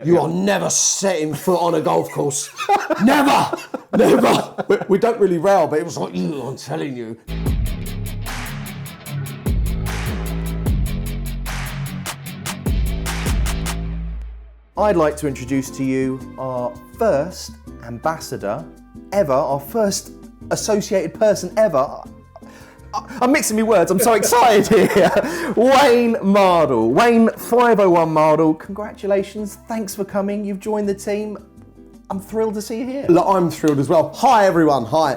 You are never setting foot on a golf course. Never! Never! We don't really rail, but it was like, I'm telling you. I'd like to introduce to you our first ambassador ever, our first associated person ever. I'm mixing my words, I'm so excited here. Wayne&Mardle. Wayne 501 Mardle, congratulations, thanks for coming, you've joined the team. I'm thrilled to see you here. Look, I'm thrilled as well. Hi everyone, hi.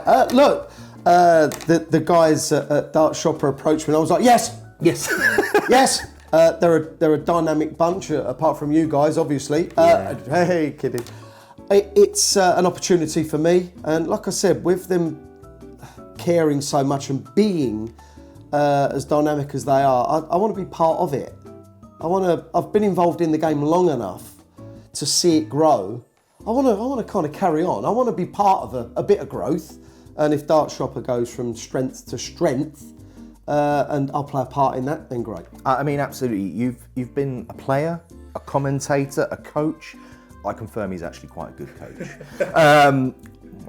The guys at Dartshopper approached me and I was like, yes, yes. They're a dynamic bunch, apart from you guys, obviously. Hey, kidding. It's an opportunity for me, and like I said, with them caring so much and being as dynamic as they are, I want to be part of it. I've been involved in the game long enough to see it grow. I want to kind of carry on. I want to be part of a bit of growth, and if Dartshopper goes from strength to strength, and I'll play a part in that, then great. I mean, absolutely. You've been a player, a commentator, a coach. I confirm he's actually quite a good coach.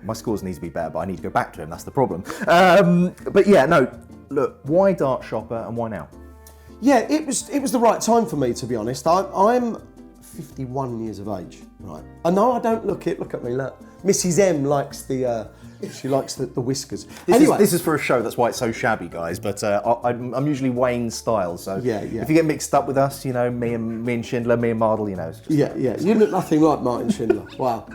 My scores need to be better, but I need to go back to him. That's the problem. But yeah, no. Look, why Dartshopper and why now? Yeah, it was the right time for me, to be honest. I'm 51 years of age, right? I know I don't look it. Look at me, look. Mrs. M likes the. She likes the whiskers. This is for a show, that's why it's so shabby, guys. But I'm usually Wayne's style, so yeah. If you get mixed up with us, you know, me and Schindler, me and Mardle, you know. It's just yeah. You look nothing like Martin Schindler. Wow.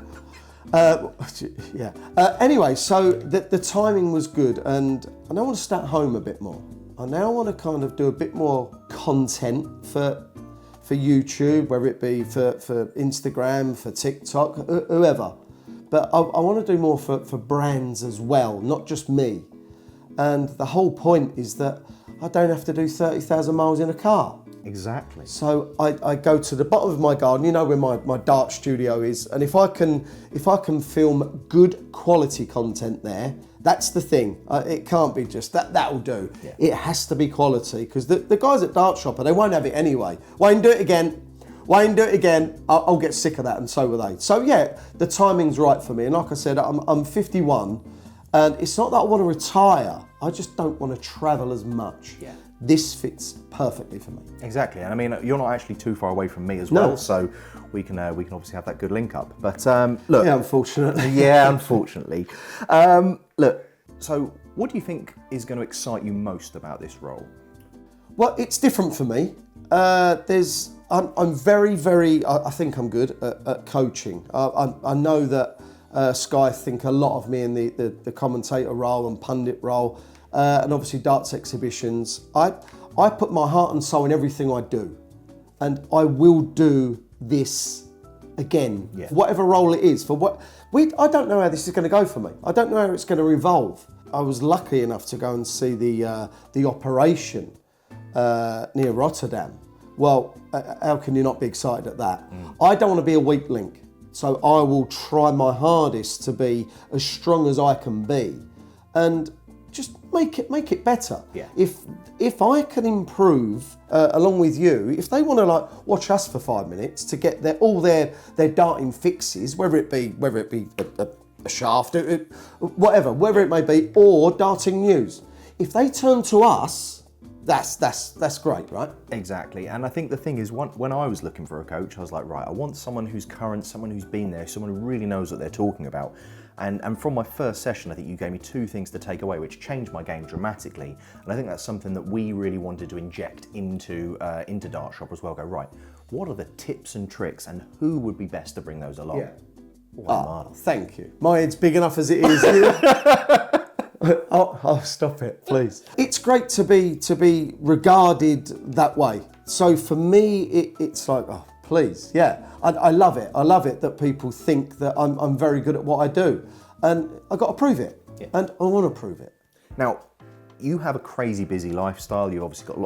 Anyway, so the timing was good, and I now want to stay at home a bit more. I now want to kind of do a bit more content for YouTube, whether it be for Instagram, for TikTok, whoever. But I want to do more for brands as well, not just me. And the whole point is that I don't have to do 30,000 miles in a car. Exactly. So I go to the bottom of my garden, you know where my dart studio is, and if I can film good quality content there, that's the thing. It can't be just that'll do. Yeah. It has to be quality, because the guys at Dartshopper, they won't have it anyway. Wayne, do it again. Wayne, do it again. I'll get sick of that, and so will they. So yeah, the timing's right for me. And like I said, I'm 51, and it's not that I want to retire. I just don't want to travel as much. Yeah. This fits perfectly for me. Exactly, and I mean, you're not actually too far away from me as well, so we can obviously have that good link up. But look. Yeah, unfortunately. Yeah, unfortunately. Look, so what do you think is going to excite you most about this role? Well, it's different for me. I'm very, very, I think I'm good at coaching. I know that Sky think a lot of me in the commentator role and pundit role, and obviously darts exhibitions. I put my heart and soul in everything I do, and I will do this again, whatever role it is. I don't know how this is going to go for me. I don't know how it's going to evolve. I was lucky enough to go and see the operation near Rotterdam. Well, how can you not be excited at that? I don't want to be a weak link, so I will try my hardest to be as strong as I can be, and just make it better. Yeah. If I can improve along with you, if they want to watch us for 5 minutes to get all their darting fixes, whether it be a shaft, whatever it may be, or darting news, if they turn to us. That's great, right? Exactly, and I think the thing is, when I was looking for a coach, I was like, right, I want someone who's current, someone who's been there, someone who really knows what they're talking about. And from my first session, I think you gave me 2 things to take away, which changed my game dramatically. And I think that's something that we really wanted to inject into Dartshopper as well. Go, right, what are the tips and tricks, and who would be best to bring those along? Yeah. Thank you. My head's big enough as it is. Oh, stop it, please. It's great to be regarded that way. So for me, it's like, oh, please, yeah. I love it. I love it that people think that I'm very good at what I do, and I've got to prove it, and I want to prove it. Now, you have a crazy busy lifestyle. You've obviously got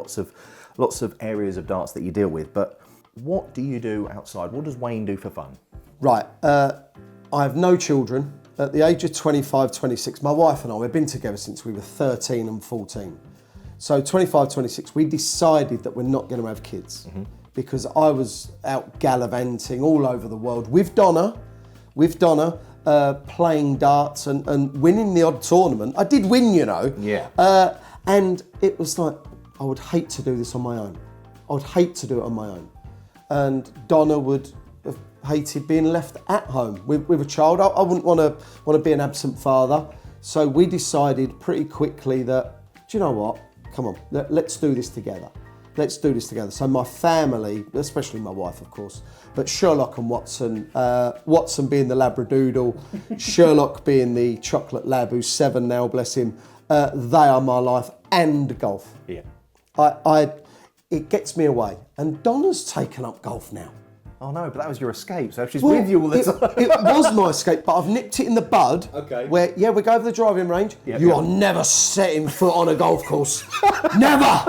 lots of areas of darts that you deal with. But what do you do outside? What does Wayne do for fun? Right. I have no children. At the age of 25, 26, my wife and I, we've been together since we were 13 and 14. So 25, 26, we decided that we're not going to have kids. because I was out gallivanting all over the world with Donna, playing darts and winning the odd tournament. I did win, you know. Yeah. And it was like, I would hate to do this on my own. I would hate to do it on my own. And Donna would have hated being left at home with a child. I wouldn't want to be an absent father. So we decided pretty quickly that, do you know what? Come on, let's do this together. Let's do this together. So my family, especially my wife, of course, but Sherlock and Watson, Watson being the Labradoodle, Sherlock being the chocolate lab who's 7 now, bless him, they are my life, and golf. Yeah. It gets me away. And Donna's taken up golf now. Oh no, but that was your escape, so she's with you all the time. It was my escape, but I've nipped it in the bud. Okay. Where, yeah, we go over the driving range. Yep, you are never setting foot on a golf course. Never!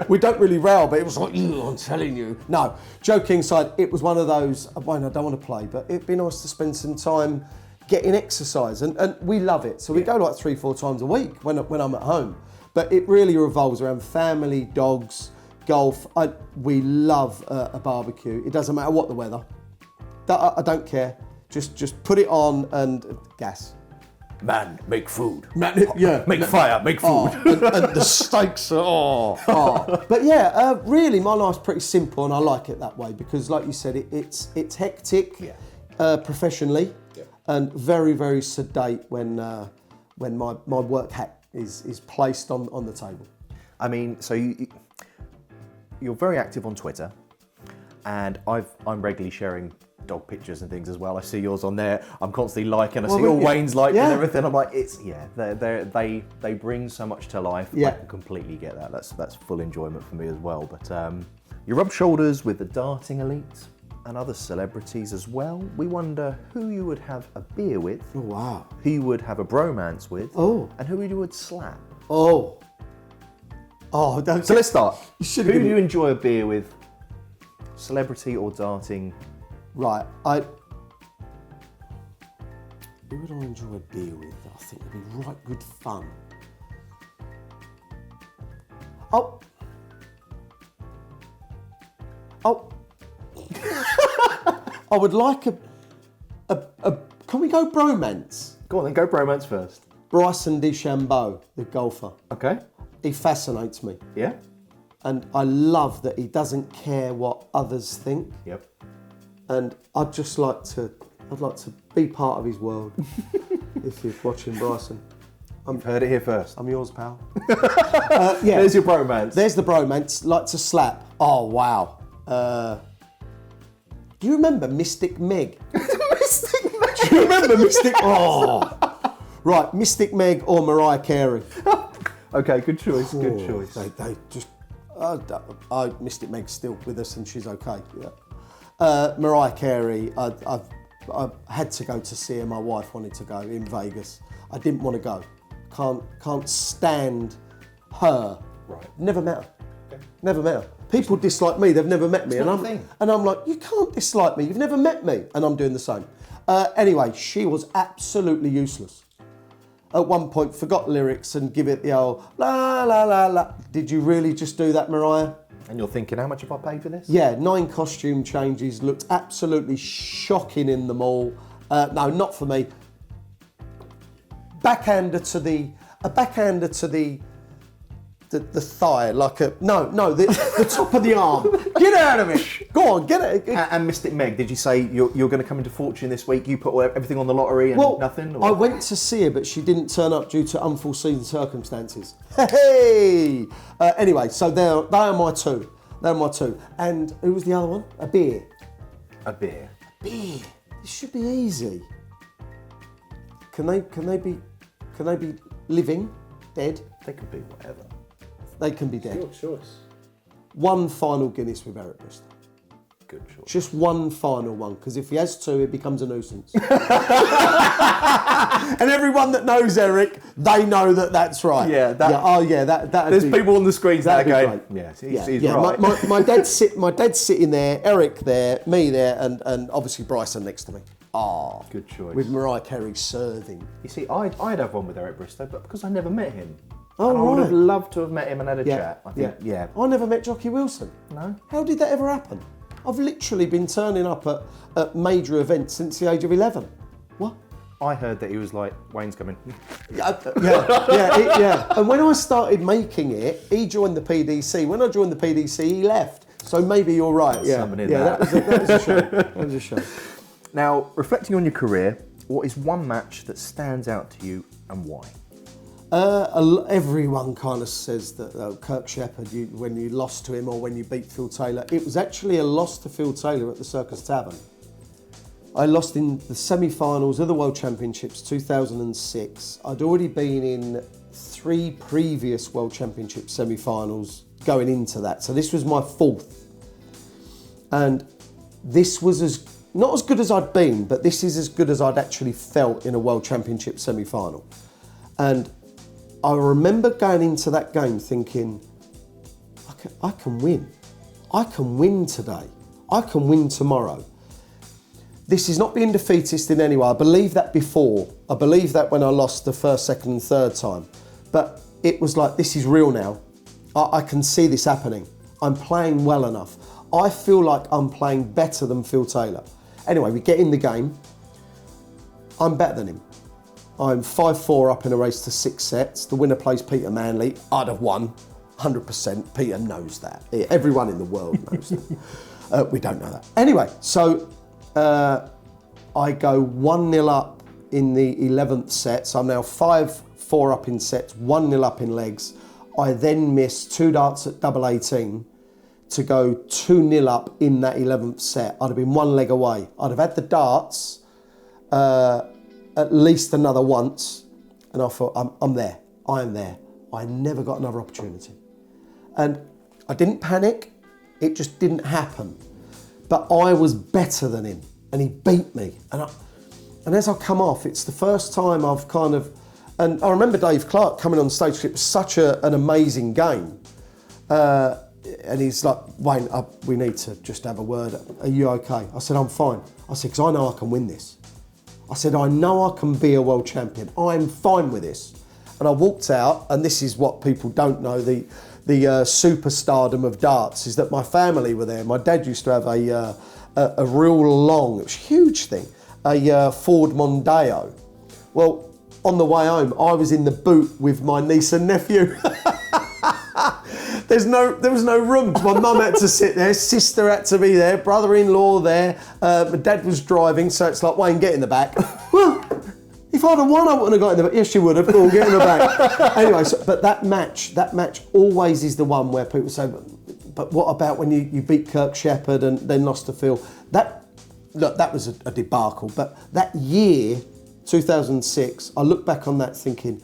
We don't really rail, but it was like, I'm telling you. No, joking aside, it was one of those, Wayne, I don't want to play, but it'd be nice to spend some time getting exercise, and we love it. So we go like 3-4 times a week when I'm at home. But it really revolves around family, dogs, golf. We love a barbecue. It doesn't matter what the weather. I don't care. Just put it on and gas. Man, make food. Make fire, make food. And the steaks are. But yeah, really, my life's pretty simple, and I like it that way because, like you said, it's hectic professionally, and very, very sedate when my work hat is placed on the table. I mean, so you're very active on Twitter, and I'm regularly sharing dog pictures and things as well. I see yours on there. I'm constantly liking. I see all Wayne's like and everything. I'm like, they bring so much to life. Yeah. I can completely get that. That's full enjoyment for me as well. But you rub shoulders with the darting elite and other celebrities as well. We wonder who you would have a beer with. Oh wow. Who you would have a bromance with. Oh. And who you would slap. Oh, don't. So let's start. Who do you enjoy a beer with? Celebrity or darting? Right, who would I enjoy a beer with? I think it'd be right good fun. Oh. I would like a. Can we go bromance? Go on then, go bromance first. Bryson DeChambeau, the golfer. Okay. He fascinates me. Yeah. And I love that he doesn't care what others think. Yep. And I'd like to be part of his world. If you're watching Bryson. You've heard it here first. I'm yours, pal. There's your bromance. There's the bromance. Like to slap. Oh, wow. Do you remember Mystic Meg? Mystic Meg? Do you remember Mystic? Oh. Right, Mystic Meg or Mariah Carey. Okay, good choice, good choice. They just... Mystic Meg's still with us and she's okay. Yeah. Mariah Carey, I had to go to see her. My wife wanted to go in Vegas. I didn't want to go. Can't stand her. Right. Never met her. Okay. Never met her. People dislike me. They've never met me, and I'm like, you can't dislike me. You've never met me, and I'm doing the same. Anyway, she was absolutely useless. At one point, forgot lyrics and give it the old la la la la. Did you really just do that, Mariah? And you're thinking, how much have I paid for this? Yeah, 9 costume changes, looked absolutely shocking in them all. No, not for me. Backhander to the thigh, like a the top of the arm. Get out of it! Go on, get it. And Mystic Meg, did you say you're going to come into fortune this week? You put everything on the lottery and nothing? Or? I went to see her, but she didn't turn up due to unforeseen circumstances. Hey! Anyway, so they are my two. They're my two. And who was the other one? A beer. A beer. Beer. This should be easy. Can they be living, dead? They could be whatever. They can be dead. Your choice. One final Guinness with Eric Bristol. Good choice. Just one final one, because if he has 2, it becomes a nuisance. And everyone that knows Eric, they know that that's right. Yeah. That. There's people on the screens that are going, he's right. My dad's sitting there, Eric there, me there, and obviously Bryson next to me. Good choice. With Mariah Carey serving. You see, I'd have one with Eric Bristow, but because I never met him, Oh, and I would have right. loved to have met him and had a chat. I think, yeah. I never met Jockey Wilson. No. How did that ever happen? I've literally been turning up at major events since the age of 11. What? I heard that he was like, Wayne's coming. Yeah. And when I started making it, he joined the PDC. When I joined the PDC, he left. So maybe you're right. Something in that. That was a shame. That was a shame. Now, reflecting on your career, what is one match that stands out to you and why? Everyone kind of says that Kirk Shepherd, when you lost to him or when you beat Phil Taylor, it was actually a loss to Phil Taylor at the Circus Tavern. I lost in the semi-finals of the World Championships 2006. I'd already been in 3 previous World Championship semi-finals going into that, so this was my 4th. And this was not as good as I'd been, but this is as good as I'd actually felt in a World Championship semi-final. And I remember going into that game thinking, I can win. I can win today. I can win tomorrow. This is not being defeatist in any way. I believed that before. I believed that when I lost the first, second and third time. But it was like, this is real now. I can see this happening. I'm playing well enough. I feel like I'm playing better than Phil Taylor. Anyway, we get in the game. I'm better than him. I'm 5-4 up in a race to 6 sets. The winner plays Peter Manley. I'd have won, 100%. Peter knows that. Everyone in the world knows that. We don't know that. Anyway, so I go 1-0 up in the 11th set. So I'm now 5-4 up in sets, 1-0 up in legs. I then miss 2 darts at double 18 to go 2-0 up in that 11th set. I'd have been 1 leg away. I'd have had the darts at least another once, and I thought, I'm there. I am there. I never got another opportunity. And I didn't panic. It just didn't happen. But I was better than him, and he beat me. And as I come off, it's the first time I've kind of, and I remember Dave Clark coming on stage. It was such an amazing game. And he's like, Wayne, we need to just have a word. Are you okay? I said, I'm fine. I said, because I know I can win this. I said, I know I can be a world champion. I'm fine with this. And I walked out, and this is what people don't know, the superstardom of darts, is that my family were there. My dad used to have a real long, it was a huge thing, a Ford Mondeo. Well, on the way home, I was in the boot with my niece and nephew. There was no room. My mum had to sit there, sister had to be there, brother-in-law there. My dad was driving, so it's like, Wayne, get in the back. Well, if I'd have won, I wouldn't have got in the back. Yes, you would have. Go on, get in the back. Anyway, but that match always is the one where people say, but what about when you beat Kirk Shepherd and then lost to Phil? That was a debacle. But that year, 2006, I look back on that thinking,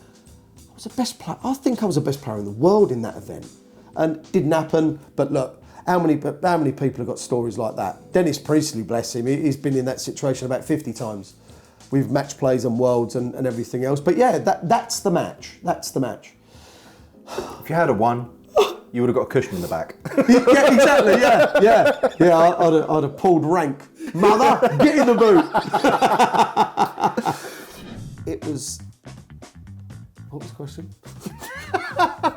I was the best player. I think I was the best player in the world in that event. And it didn't happen, but look, how many people have got stories like that? Dennis Priestley, bless him, he's been in that situation about 50 times with match plays and worlds and everything else. But yeah, that's the match. That's the match. If you had won, you would have got a cushion in the back. Yeah, exactly, yeah. I'd have pulled rank. Mother, get in the boot. It was... What was the question?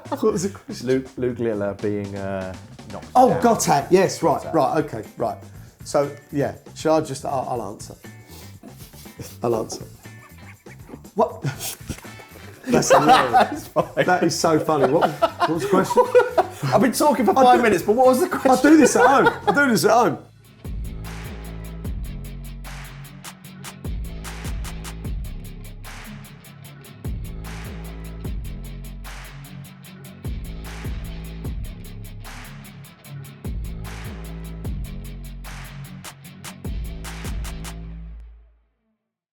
What was the question? Luke Littler being knocked down. Gotthard. Yes, right, okay, right. So, yeah, shall I just... I'll answer. I'll answer. What? That's hilarious. That is so funny. What was the question? I've been talking for 5 minutes, but what was the question? I do this at home.